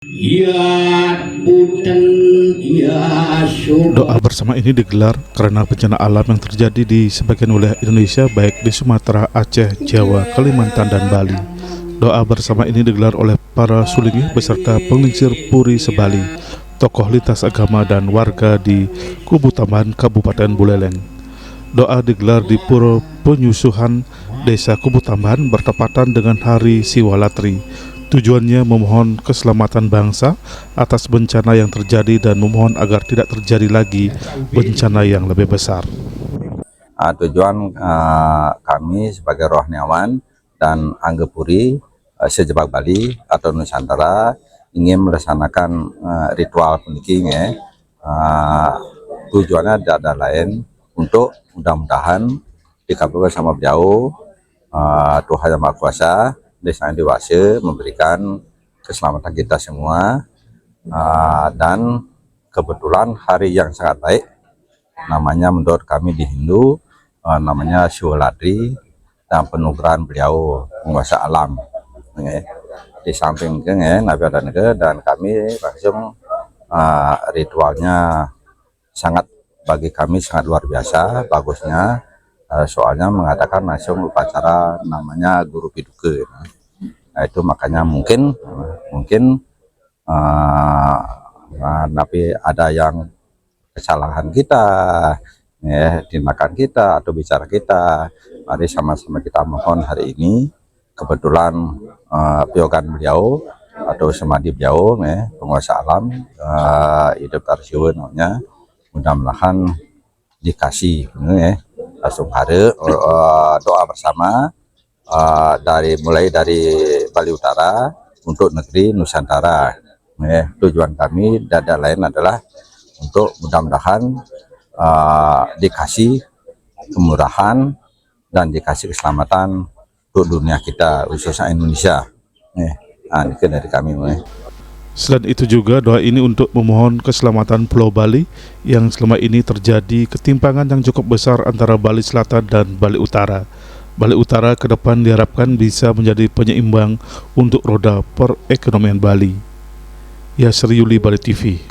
Doa bersama ini digelar karena bencana alam yang terjadi di sebagian wilayah Indonesia, baik di Sumatera, Aceh, Jawa, Kalimantan, dan Bali. Doa bersama ini digelar oleh para sulingih beserta penglingsir Puri Sebali, tokoh lintas agama dan warga di Kubu Tambahan, Kabupaten Buleleng. Doa digelar di Pura Penyusuhan Desa Kubu Tambahan bertepatan dengan Hari Siwalatri. Tujuannya memohon keselamatan bangsa atas bencana yang terjadi dan memohon agar tidak terjadi lagi bencana yang lebih besar. Tujuan kami sebagai rohaniawan dan Anggepuri sejebak Bali atau Nusantara ingin melaksanakan ritual peniki. Tujuannya ada lain untuk mudah-mudahan dikabulkan sama beliau, Tuhan Yang Maha Kuasa, Desa yang dewasa, memberikan keselamatan kita semua, dan kebetulan hari yang sangat baik, namanya menurut kami di Hindu namanya Siwalatri, dan penugerahan beliau penguasa alam. Di samping Nabi Adanaga, dan kami langsung ritualnya sangat bagi kami sangat luar biasa bagusnya. Soalnya mengadakan langsung upacara namanya Guru Piduka. Nah, itu makanya mungkin tapi ada yang kesalahan kita, tindakan kita atau bicara kita. Mari sama-sama kita mohon hari ini, kebetulan piogan beliau atau semadi beliau, penguasa alam, hidup tarsiun namanya, mudah-mudahan dikasih langsung hari doa bersama mulai dari Bali Utara untuk negeri Nusantara. Tujuan kami dan lain adalah untuk mudah-mudahan dikasih kemurahan dan dikasih keselamatan untuk dunia kita, khususnya Indonesia. Ini dari kami. Selain itu juga doa ini untuk memohon keselamatan Pulau Bali yang selama ini terjadi ketimpangan yang cukup besar antara Bali Selatan dan Bali Utara. Bali Utara ke depan diharapkan bisa menjadi penyeimbang untuk roda perekonomian Bali. Yasri Yuli, Bali TV.